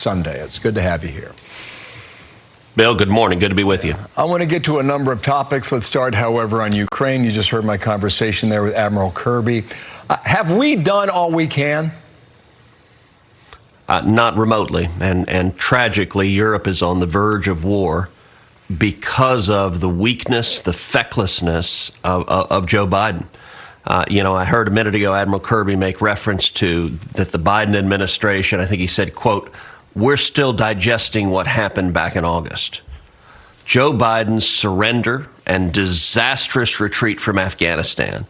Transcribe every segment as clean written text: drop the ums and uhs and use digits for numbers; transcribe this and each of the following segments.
Sunday. It's good to have you here. Bill, good morning. Good to be with you. I want to get to a number of topics. Let's start, however, on Ukraine. You just heard my conversation there with Admiral Kirby. Have we done all we can? Not remotely. And tragically, Europe is on the verge of war because of the weakness, the fecklessness of Joe Biden. I heard a minute ago Admiral Kirby make reference to that the Biden administration, I think he said, quote, "We're still digesting what happened back in August." Joe Biden's surrender and disastrous retreat from Afghanistan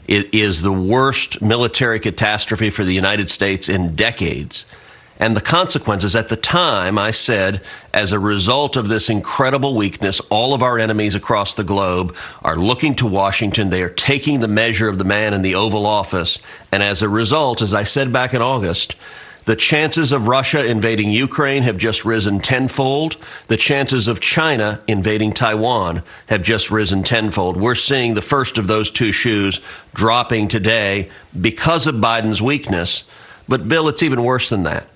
is the worst military catastrophe for the United States in decades. And the consequences, at the time, I said, as a result of this incredible weakness, all of our enemies across the globe are looking to Washington. They are taking the measure of the man in the Oval Office. And as a result, as I said back in August, the chances of Russia invading Ukraine have just risen tenfold. The chances of China invading Taiwan have just risen tenfold. We're seeing the first of those two shoes dropping today because of Biden's weakness. But, Bill, it's even worse than that.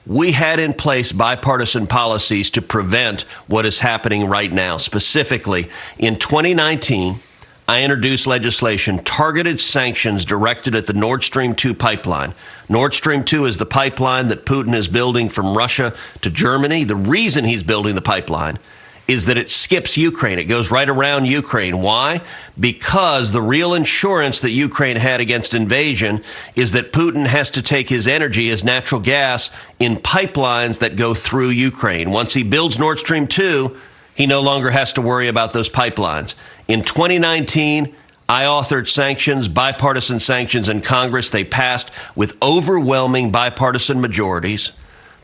We had in place bipartisan policies to prevent what is happening right now. Specifically, in 2019, I introduced legislation, targeted sanctions directed at the Nord Stream 2 pipeline. Nord Stream 2 is the pipeline that Putin is building from Russia to Germany. The reason he's building the pipeline is that it skips Ukraine. It goes right around Ukraine. Why? Because the real insurance that Ukraine had against invasion is that Putin has to take his energy, his natural gas, in pipelines that go through Ukraine. Once he builds Nord Stream 2, he no longer has to worry about those pipelines. In 2019, I authored sanctions, bipartisan sanctions in Congress. They passed with overwhelming bipartisan majorities.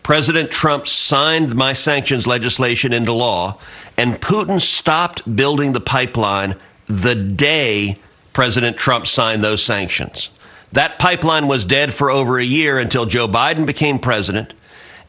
President Trump signed my sanctions legislation into law, and Putin stopped building the pipeline the day President Trump signed those sanctions. That pipeline was dead for over a year until Joe Biden became president,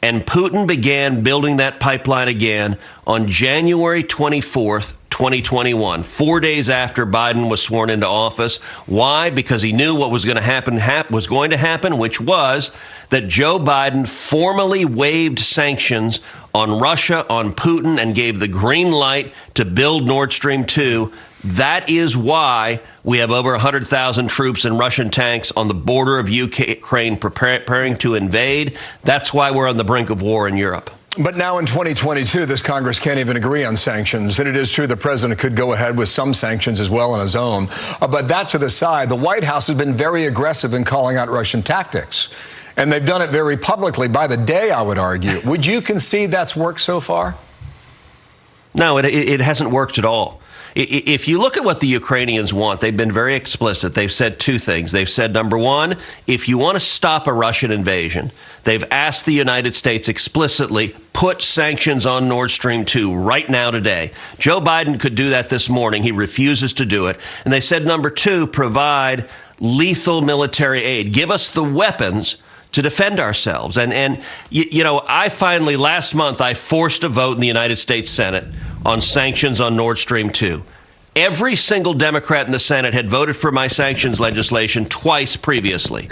and Putin began building that pipeline again on January 24th, 2021, 4 days after Biden was sworn into office. Why? Because he knew what was going to happen, which was that Joe Biden formally waived sanctions on Russia, on Putin, and gave the green light to build Nord Stream 2. That is why we have over 100,000 troops and Russian tanks on the border of Ukraine preparing to invade. That's why we're on the brink of war in Europe. But now in 2022, this Congress can't even agree on sanctions. And it is true the president could go ahead with some sanctions as well on his own. But that to the side, the White House has been very aggressive in calling out Russian tactics. And they've done it very publicly by the day, I would argue. Would you concede that's worked so far? No, it hasn't worked at all. If you look at what the Ukrainians want, they've been very explicit. They've said two things. They've said, number one, if you want to stop a Russian invasion, they've asked the United States explicitly, put sanctions on Nord Stream 2 right now today. Joe Biden could do that this morning. He refuses to do it. And they said, number two, provide lethal military aid. Give us the weapons to defend ourselves. And I finally, last month, I forced a vote in the United States Senate on sanctions on Nord Stream 2. Every single Democrat in the Senate had voted for my sanctions legislation twice previously.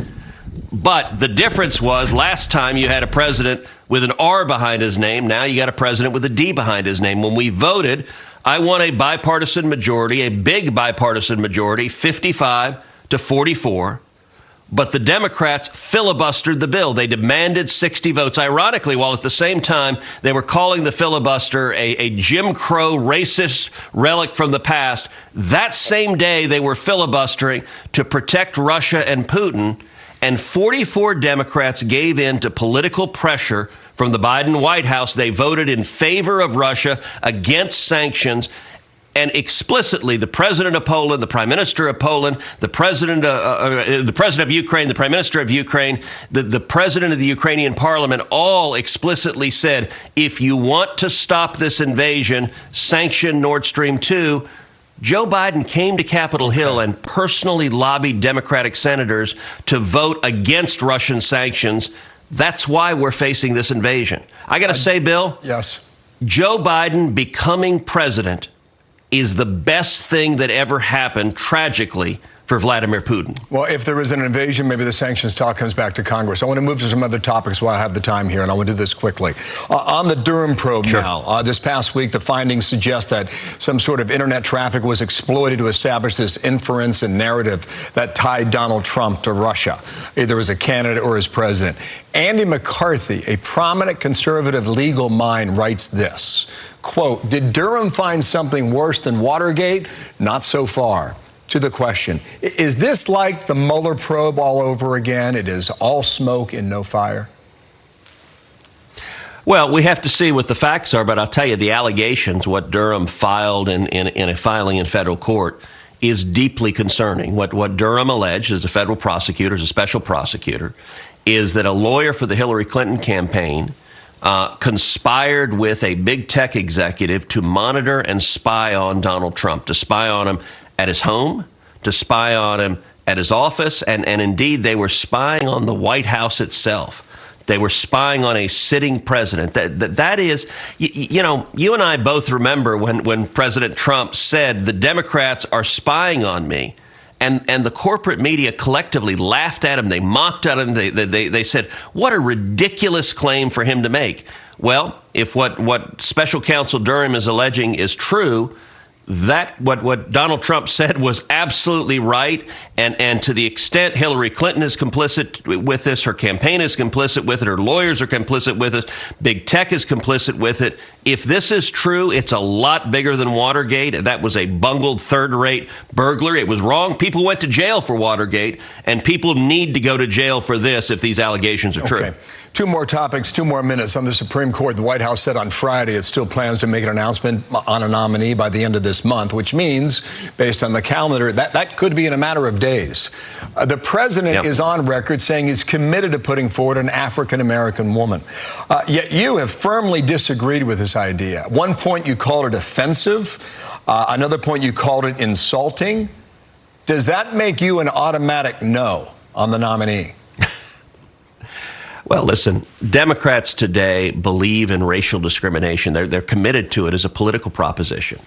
But the difference was last time you had a president with an R behind his name. Now you got a president with a D behind his name. When we voted, I won a bipartisan majority, a big bipartisan majority, 55 to 44. But the Democrats filibustered the bill. They demanded 60 votes. Ironically, while at the same time they were calling the filibuster a Jim Crow racist relic from the past, that same day they were filibustering to protect Russia and Putin, and 44 Democrats gave in to political pressure from the Biden White House. They voted in favor of Russia, against sanctions. And explicitly, the president of Poland, the prime minister of Poland, the president of Ukraine, the prime minister of Ukraine, the president of the Ukrainian parliament, all explicitly said, if you want to stop this invasion, sanction Nord Stream 2. Joe Biden came to Capitol Hill and personally lobbied Democratic senators to vote against Russian sanctions. That's why we're facing this invasion. I got to say, Bill, yes, Joe Biden becoming president is the best thing that ever happened, tragically, for Vladimir Putin. Well, if there is an invasion, maybe the sanctions talk comes back to Congress. I want to move to some other topics while I have the time here, and I want to do this quickly. On the Durham probe now, this past week, the findings suggest that some sort of internet traffic was exploited to establish this inference and narrative that tied Donald Trump to Russia, either as a candidate or as president. Andy McCarthy, a prominent conservative legal mind, writes this, quote, "Did Durham find something worse than Watergate? Not so far." To the question, is this like the Mueller probe all over again? It is all smoke and no fire? Well, we have to see what the facts are, but I'll tell you the allegations, what Durham filed in a filing in federal court, is deeply concerning. What Durham alleged as a federal prosecutor, as a special prosecutor, is that a lawyer for the Hillary Clinton campaign conspired with a big tech executive to monitor and spy on Donald Trump, to spy on him at his home, to spy on him at his office, and indeed they were spying on the White House itself. They were spying on a sitting president. That is, you know, you and I both remember when President Trump said the Democrats are spying on me, and the corporate media collectively laughed at him. They mocked at him. They said, what a ridiculous claim for him to make. Well, if what Special Counsel Durham is alleging is true, that what Donald Trump said was absolutely right, and to the extent Hillary Clinton is complicit with this, her campaign is complicit with it, her lawyers are complicit with it, big tech is complicit with it. If this is true, it's a lot bigger than Watergate. That was a bungled third-rate burglary. It was wrong. People went to jail for Watergate, and people need to go to jail for this if these allegations are true. Two more topics, 2 more minutes. On the Supreme Court, the White House said on Friday it still plans to make an announcement on a nominee by the end of this month, which means, based on the calendar, that could be in a matter of days. The president is on record saying he's committed to putting forward an African-American woman. Yet you have firmly disagreed with this idea. At one point you called it offensive. Another point you called it insulting. Does that make you an automatic no on the nominee? Well, listen, Democrats today believe in racial discrimination. They're committed to it as a political proposition.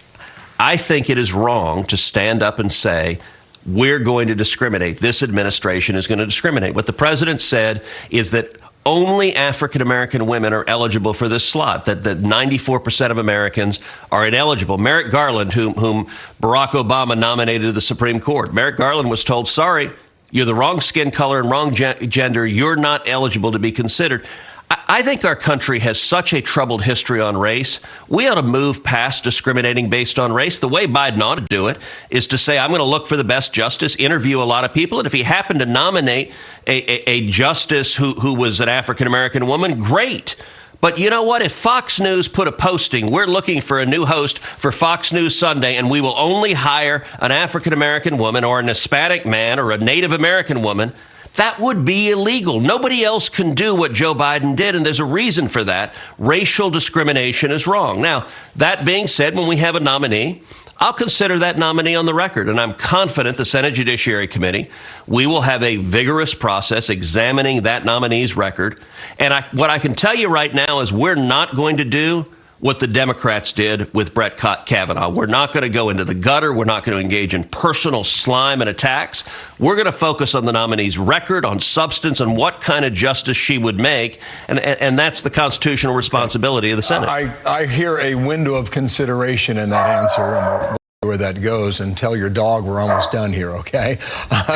I think it is wrong to stand up and say, we're going to discriminate. This administration is going to discriminate. What the president said is that only African-American women are eligible for this slot, that 94% of Americans are ineligible. Merrick Garland, whom Barack Obama nominated to the Supreme Court, Merrick Garland was told, sorry, you're the wrong skin color and wrong gender. You're not eligible to be considered. I think our country has such a troubled history on race. We ought to move past discriminating based on race. The way Biden ought to do it is to say, I'm going to look for the best justice, interview a lot of people, and if he happened to nominate a justice who was an African-American woman, great. But you know what? If Fox News put a posting, we're looking for a new host for Fox News Sunday, and we will only hire an African-American woman or an Hispanic man or a Native American woman, that would be illegal. Nobody else can do what Joe Biden did, and there's a reason for that. Racial discrimination is wrong. Now, that being said, when we have a nominee, I'll consider that nominee on the record, and I'm confident the Senate Judiciary Committee, we will have a vigorous process examining that nominee's record. And what I can tell you right now is we're not going to do what the Democrats did with Brett Kavanaugh. We're not going to go into the gutter. We're not going to engage in personal slime and attacks. We're going to focus on the nominee's record, on substance, and what kind of justice she would make. And that's the constitutional responsibility of the Senate. I hear a window of consideration in that answer. And we'll see where that goes, and tell your dog we're almost done here, okay?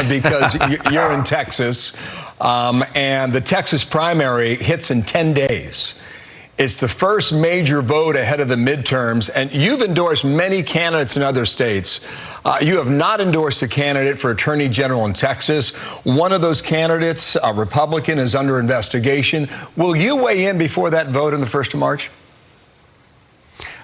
Because you're in Texas, and the Texas primary hits in 10 days. It's the first major vote ahead of the midterms, and you've endorsed many candidates in other states. You have not endorsed a candidate for Attorney General in Texas. One of those candidates, a Republican, is under investigation. Will you weigh in before that vote on the 1st of March?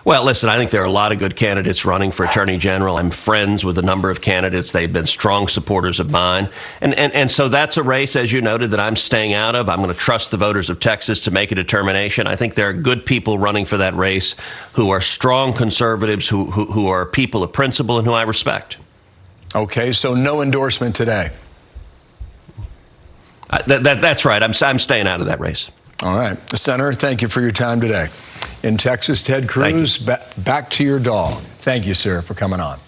Well, listen, I think there are a lot of good candidates running for Attorney General. I'm friends with a number of candidates. They've been strong supporters of mine. And so that's a race, as you noted, that I'm staying out of. I'm going to trust the voters of Texas to make a determination. I think there are good people running for that race who are strong conservatives, who are people of principle and who I respect. Okay, so no endorsement today. That's right. I'm staying out of that race. All right. Senator, thank you for your time today. In Texas, Ted Cruz, back to your dog. Thank you, sir, for coming on.